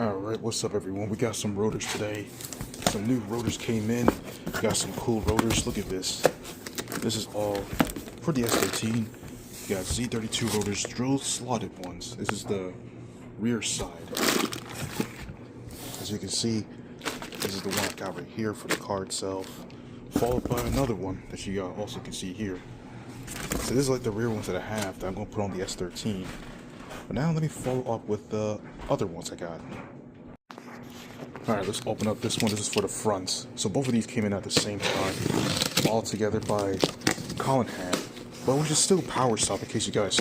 Alright, what's up everyone? We got some rotors today. Some new rotors came in. We got some cool rotors. Look at this. This is all for the S13. We got Z32 rotors, drill slotted ones. This is the rear side. As you can see, this is the one I got right here for the car itself. Followed by another one that you also can see here. So this is like the rear ones that I have that I'm going to put on the S13. But now let me follow up with the other ones I got. Alright, let's open up this one. This is for the fronts. So both of these came in at the same time. All together by Colin had. But which is still Power Stop in case you guys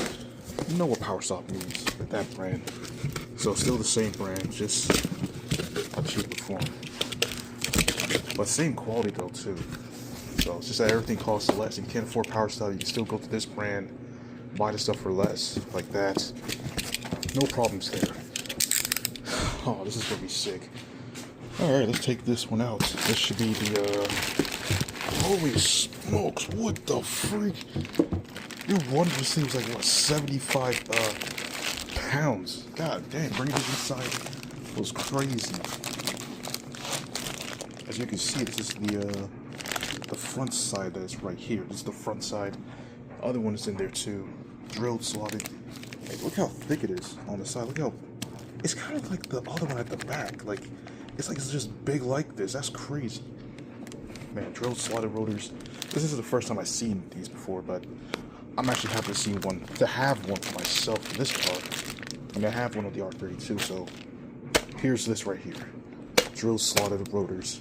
know what Power Stop means. That brand. So still the same brand, just a cheaper form. But same quality though too. So it's just that everything costs less. If you can't afford Power Stop, you can still go to this brand, buy the stuff for less, like that. No problems there. Oh, this is gonna be sick. Alright, let's take this one out. This should be the, holy smokes, what the freak? Your one receives like, what, 75, pounds. God damn, bringing this inside was crazy. As you can see, this is the front side that is right here. This is the front side. The other one is in there too. Drilled, slotted. Hey, look how thick it is on the side. Look how, it's kind of like the other one at the back. Like it's just big like this. That's crazy. Man, drilled slotted rotors. This is the first time I've seen these before, but I'm actually happy to have one for myself for this car. I mean, I have one of the R32, so here's this right here. Drilled slotted rotors.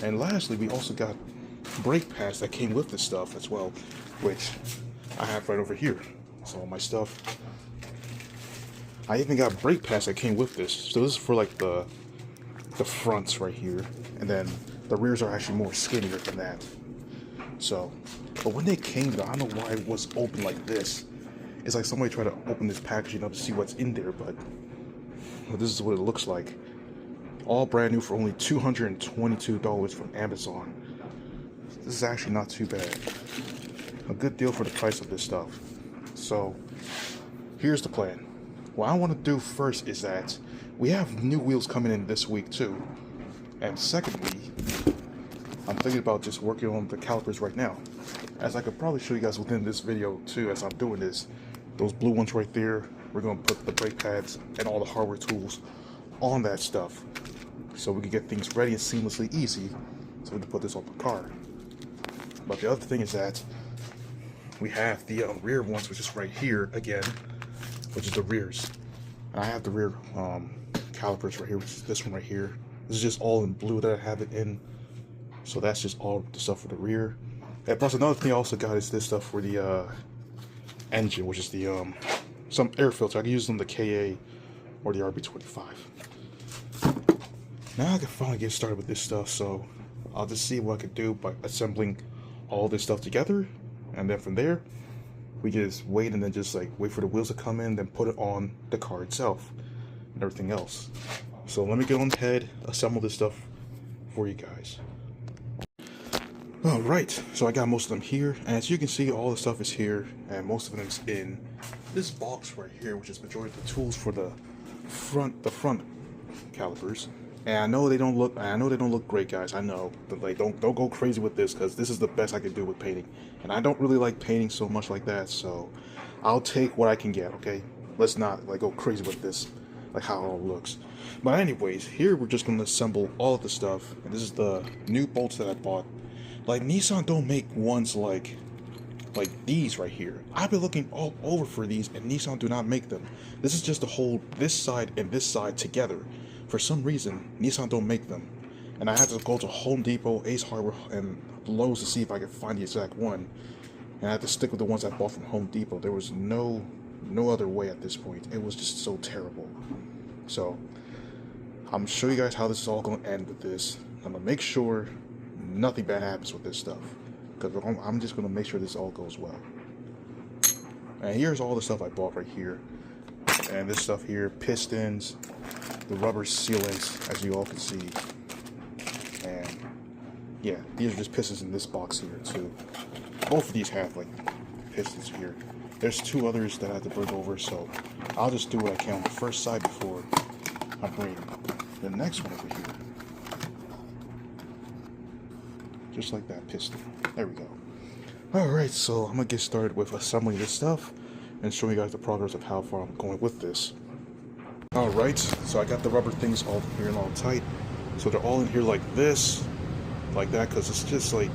And lastly, we also got brake pads that came with this stuff as well, which I have right over here. So my stuff. I even got brake pads that came with this. So this is for like the fronts right here, and then the rears are actually more skinnier than that. So, but when they came though, I don't know why it was open like this. It's like somebody tried to open this packaging up to see what's in there, but well, this is what it looks like. All brand new for only $222 from Amazon. This is actually not too bad. A good deal for the price of this stuff. So, here's the plan. What I want to do first is that we have new wheels coming in this week too. And secondly, I'm thinking about just working on the calipers right now. As I could probably show you guys within this video too as I'm doing this. Those blue ones right there, we're going to put the brake pads and all the hardware tools on that stuff. So we can get things ready and seamlessly easy. So we can put this on the car. But the other thing is that we have the rear ones, which is right here again, which is the rears. And I have the rear calipers right here, which is this one right here. This is just all in blue that I have it in. So that's just all the stuff for the rear. And plus another thing I also got is this stuff for the engine, which is the some air filter. I can use them the KA or the RB25. Now I can finally get started with this stuff, so I'll just see what I can do by assembling all this stuff together, and then from there we can just wait and then just like wait for the wheels to come in, then put it on the car itself and everything else. So let me go ahead, assemble this stuff for you guys. Alright, so I got most of them here, and as you can see, all the stuff is here, and most of them is in this box right here, which is majority of the tools for the front calipers. And I know they don't look great, guys. I know, but like don't go crazy with this, because this is the best I can do with painting, and I don't really like painting so much like that. So I'll take what I can get. Okay, let's not like go crazy with this, like how it all looks. But anyways, here we're just gonna assemble all of the stuff, and this is the new bolts that I bought. Like Nissan don't make ones like these right here. I've been looking all over for these, and Nissan do not make them. This is just to hold this side and this side together. For some reason, Nissan don't make them. And I had to go to Home Depot, Ace Hardware, and Lowe's to see if I could find the exact one. And I had to stick with the ones I bought from Home Depot. There was no other way at this point. It was just so terrible. So, I'm going to show you guys how this is all going to end with this. I'm going to make sure nothing bad happens with this stuff. Because I'm just going to make sure this all goes well. And here's all the stuff I bought right here. And this stuff here, pistons, the rubber sealants, as you all can see. And yeah, these are just pistons in this box here too. Both of these have like pistons here. There's two others that I have to bring over, so I'll just do what I can on the first side before I'm bringing the next one over here. Just like that piston. There we go. Alright, so I'm gonna get started with assembling this stuff and showing you guys the progress of how far I'm going with this. Alright, so I got the rubber things all here and all tight. So they're all in here like this, like that, because it's just like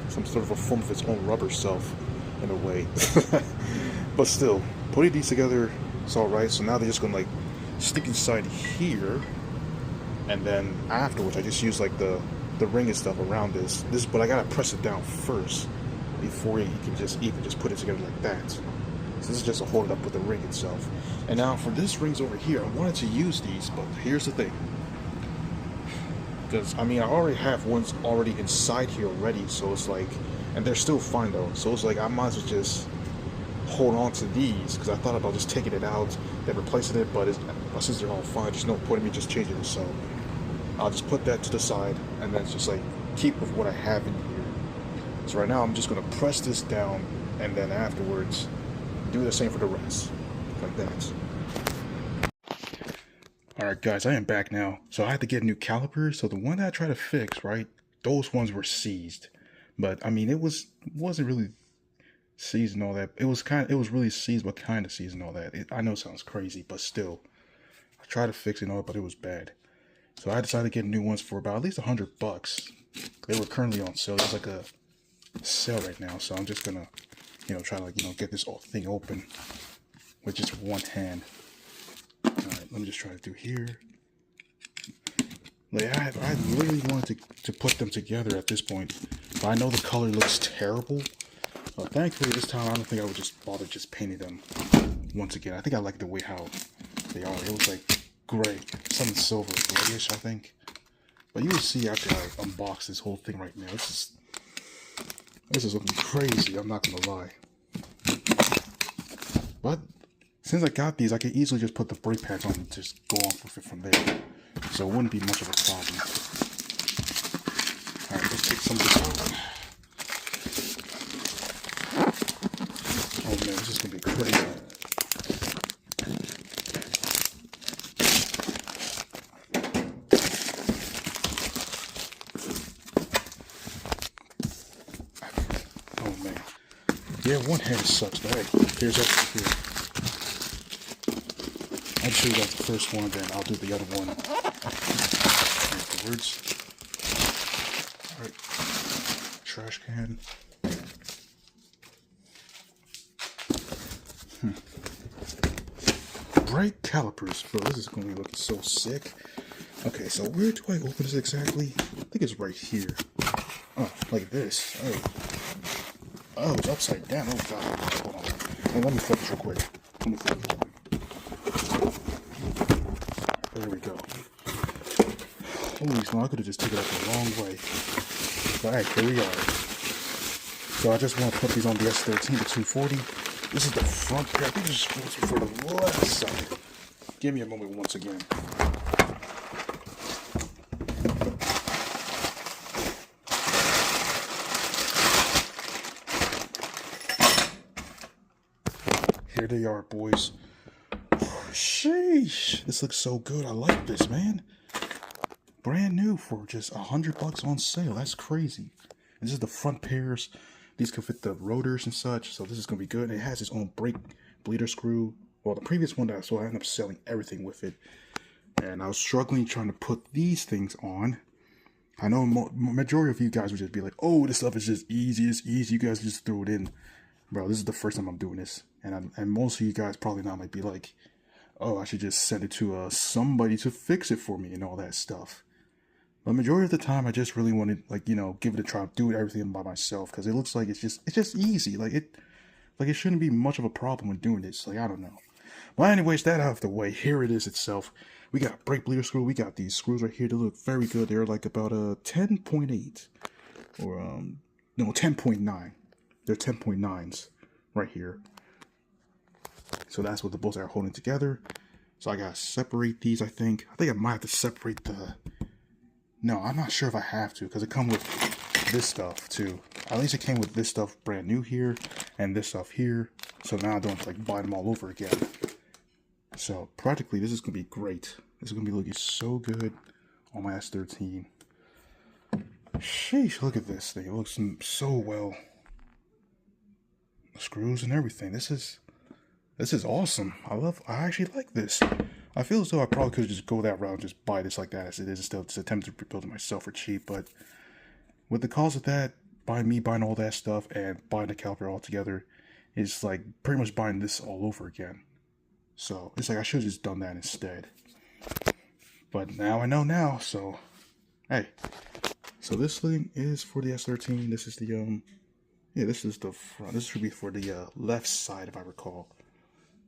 some sort of a form of its own rubber self, in a way. But still, putting these together, it's alright. So now they're just gonna like stick inside here, and then afterwards I just use like the ring and stuff around this, but I gotta press it down first before you can just even just put it together like that. So this is just to hold it up with the ring itself. And now for this rings over here, I wanted to use these, but here's the thing. Because, I mean, I already have ones already inside here already, so it's like, and they're still fine though, so it's like I might as well just hold on to these, because I thought about just taking it out and replacing it, but since they're all fine, there's no point in me just changing it, so I'll just put that to the side, and then just like keep with what I have in here. So right now I'm just going to press this down, and then afterwards do the same for the rest, like that. Alright guys, I am back now. So I had to get new calipers. So the one that I tried to fix, right, those ones were seized. But I mean, wasn't really seized and all that. It was really seized, but kind of seized and all that. I know it sounds crazy, but still, I tried to fix it and all, but it was bad. So I decided to get new ones for about at least $100. They were currently on sale. There's like a sale right now, so I'm just gonna, try to like, get this whole thing open with just one hand. Alright, let me just try to do here. Like I literally wanted to put them together at this point, but I know the color looks terrible. But thankfully this time I don't think I would just bother just painting them once again. I think I like the way how they are. It was like gray, something silver, grayish, I think. But you will see after I unbox this whole thing right now. This is looking crazy, I'm not gonna lie. But since I got these, I can easily just put the brake pads on and just go off with it from there. So it wouldn't be much of a problem. Alright, let's take some of this out. Oh man, this is gonna be crazy. Oh man. Yeah, one hand sucks, but hey, here's extra here. I'll show you guys the first one, then I'll do the other one afterwards. Alright, trash can. Bright calipers, bro. This is going to be looking so sick. Okay, so where do I open this exactly? I think it's right here. Oh, like this. Oh, it's upside down. Oh god. Hold on. Hey, let me flip this real quick. There we go. Holy smokes, I could have just taken it the wrong way. But alright, here we are. So I just want to put these on the S13 to 240. This is the front pair. I think this is supposed to be for the left side. Give me a moment once again. Here they are, boys. Sheesh, this looks so good. I like this, man. Brand new for just $100 on sale. That's crazy. And this is the front pairs. These can fit the rotors and such, so this is gonna be good. It has its own brake bleeder screw. Well, the previous one that I sold, I ended up selling everything with it, and I was struggling trying to put these things on. I know majority of you guys would just be like, "Oh, this stuff is just easy. It's easy. You guys just throw it in." Bro, this is the first time I'm doing this, and most of you guys probably now might be like, "Oh, I should just send it to somebody to fix it for me and all that stuff." But majority of the time, I just really want to, like, give it a try, do everything by myself, because it looks like it's just easy. Like it shouldn't be much of a problem with doing this. Like, I don't know. Well, anyways, that out of the way. Here it is itself. We got brake bleeder screw. We got these screws right here. They look very good. They're like about a 10.8 or no, 10.9. They're 10.9s right here. So that's what the bolts are holding together. So I gotta separate these. I think I might have to separate the. No, I'm not sure if I have to, because it comes with this stuff too. At least it came with this stuff brand new here, and this stuff here. So now I don't have to like buy them all over again. So practically this is gonna be great. This is gonna be looking so good on my S13. Sheesh, look at this thing. It looks so well. The screws and everything. This is awesome. I actually like this. I feel as though I probably could just go that route and just buy this like that as it is instead of just attempt to rebuild it myself for cheap, but with the cost of that, buying all that stuff and buying the caliper all together is like pretty much buying this all over again. So it's like I should have just done that instead. But now I know now, so hey. So this thing is for the S13. This is the this is the front. This should be for the left side if I recall.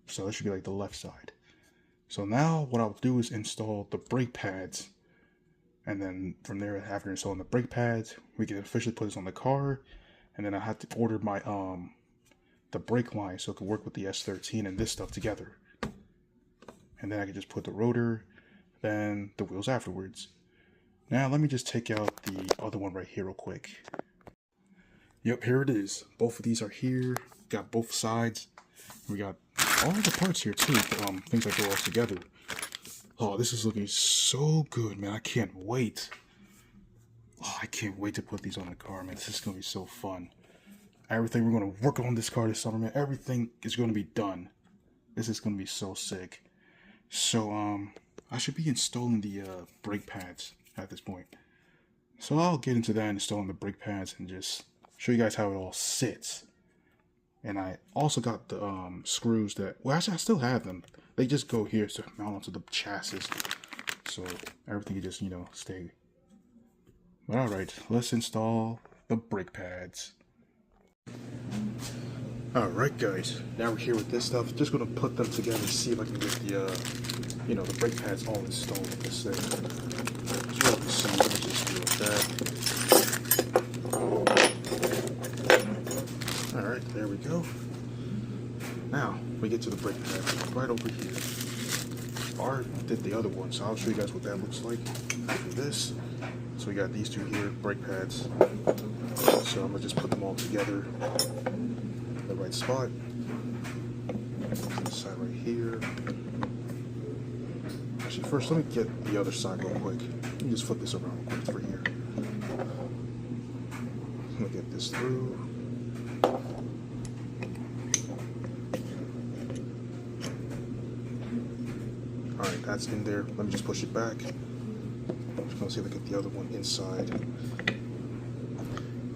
So this should be like the left side. So now what I'll do is install the brake pads. And then from there, after installing the brake pads, we can officially put this on the car. And then I have to order my the brake line so it can work with the S13 and this stuff together. And then I can just put the rotor, then the wheels afterwards. Now let me just take out the other one right here real quick. Yep, here it is. Both of these are here. Got both sides. We got all the parts here too. Things that go all together. Oh, this is looking so good, man. I can't wait. Oh, I can't wait to put these on the car, man. This is going to be so fun. Everything we're going to work on this car this summer, man. Everything is going to be done. This is going to be so sick. So, I should be installing the brake pads at this point. So I'll get into that, installing the brake pads, and just show you guys how it all sits. And I also got the screws that, well, actually I still have them. They just go here to mount onto the chassis. So everything can just, stay. But alright, let's install the brake pads. Alright guys, now we're here with this stuff. Just gonna put them together and see if I can get the, the brake pads all installed with this thing. Just really see, let me just do that. Alright, there we go. Now, we get to the brake pads right over here. I did the other one, so I'll show you guys what that looks like after this. So we got these two here, brake pads. So I'm gonna just put them all together in the right spot. This side right here. Actually, first let me get the other side real quick. Let me just flip this around real quick for here. I'm gonna get this through. Alright, that's in there. Let me just push it back. I'm just gonna see if I get the other one inside.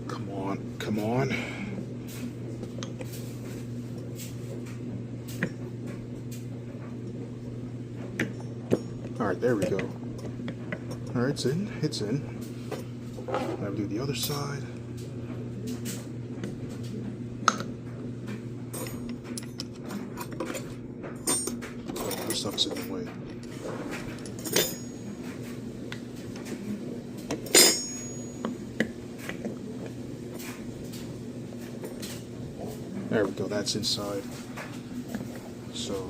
Come on, come on. Alright, there we go. Alright, it's in. It's in. Now we do the other side. Oh, this stuff's in the way. There we go, that's inside. So,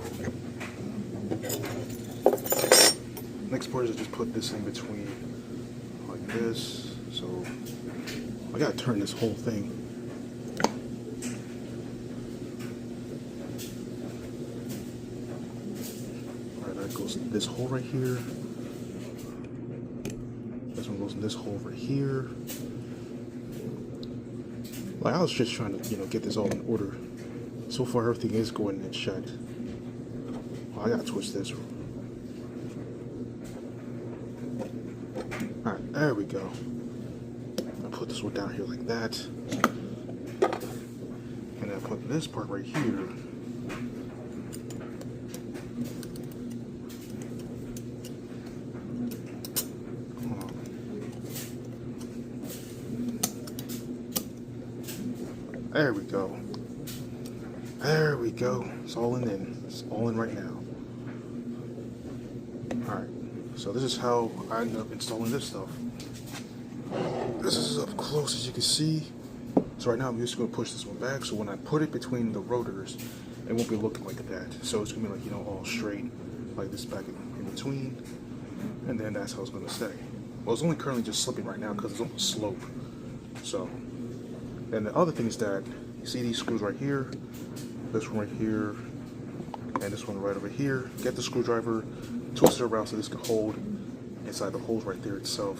next part is to just put this in between, like this. So, I gotta turn this whole thing. Alright, that goes in this hole right here. This one goes in this hole right here. Like, I was just trying to, get this all in order. So far, everything is going in shut. Oh, I gotta twist this. Alright, there we go. I'll put this one down here like that. And then I'll put this part right here. There we go. There we go. It's all in. It's all in right now. Alright. So this is how I ended up installing this stuff. This is as up close as you can see. So right now I'm just going to push this one back. So when I put it between the rotors, it won't be looking like that. So it's going to be like, all straight. Like this back in between. And then that's how it's going to stay. Well, it's only currently just slipping right now because it's on the slope. So. And the other thing is that, you see these screws right here, this one right here, and this one right over here. Get the screwdriver, twist it around so this can hold inside the holes right there itself,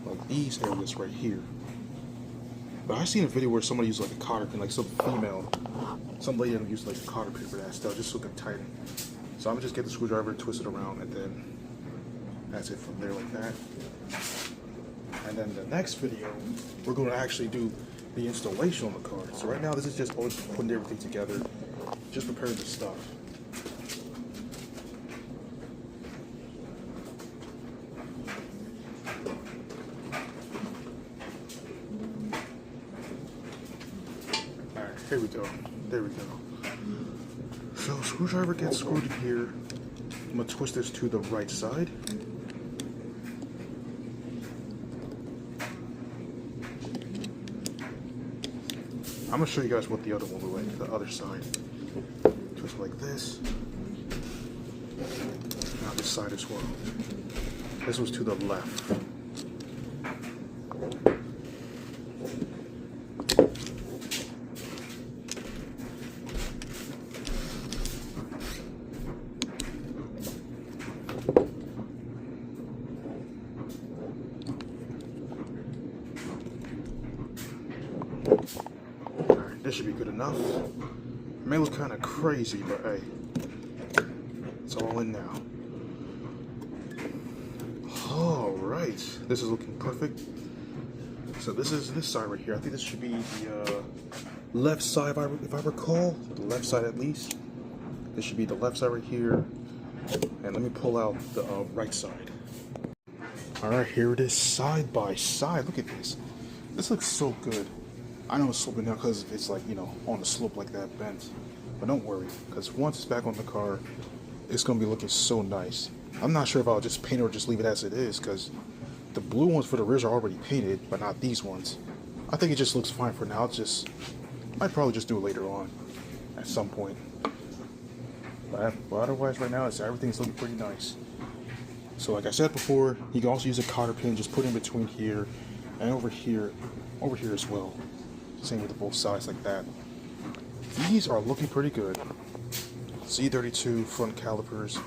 like these areas right here. But I seen a video where somebody used like a cotter pin, like some lady used like a cotter pin for that stuff, just so it can tighten. So I'm gonna just get the screwdriver, twist it around, and then that's it from there like that. And then the next video, we're gonna actually do the installation on the car. So right now, this is just putting everything together, just preparing the stuff. Alright, here we go. There we go. So screwdriver gets screwed in here. I'm gonna twist this to the right side. I'm gonna show you guys what the other one will like, the other side. Twist like this. Now this side as well. This was to the left. This should be good enough. It may look kind of crazy, but hey, it's all in now. All right, this is looking perfect. So this is this side right here. I think this should be the left side, if I recall, the left side at least. This should be the left side right here. And let me pull out the right side. All right, here it is, side by side. Look at this. This looks so good. I know it's sloping now because it's like, you know, on the slope like that, bent. But don't worry, because once it's back on the car, it's going to be looking so nice. I'm not sure if I'll just paint it or just leave it as it is, because the blue ones for the rears are already painted, but not these ones. I think it just looks fine for now. I'd probably just do it later on, at some point. But otherwise, right now, everything's looking pretty nice. So like I said before, you can also use a cotter pin, just put in between here and over here as well. Same with both sides like that. These are looking pretty good. Z32 front calipers,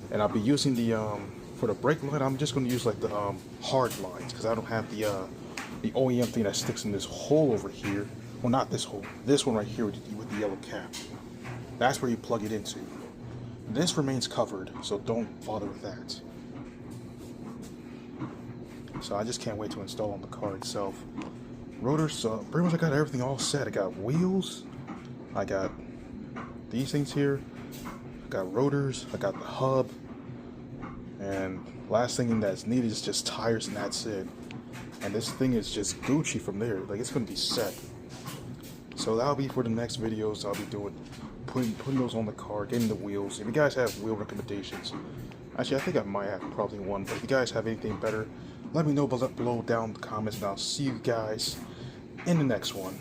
and I'll be using the for the brake line. I'm just going to use like the hard lines because I don't have the OEM thing that sticks in this hole over here. Well, not this hole. This one right here with the yellow cap. That's where you plug it into. This remains covered, so don't bother with that. So I just can't wait to install on the car itself. Rotors, pretty much I got everything all set. I got wheels, I got these things here, I got rotors, I got the hub, and last thing that's needed is just tires, and that's it. And this thing is just Gucci from there. Like, it's gonna be set. So that'll be for the next videos. I'll be doing putting those on the car, getting the wheels. If you guys have wheel recommendations, actually I think I might have probably one, but if you guys have anything better, let me know below down in the comments, and I'll see you guys in the next one.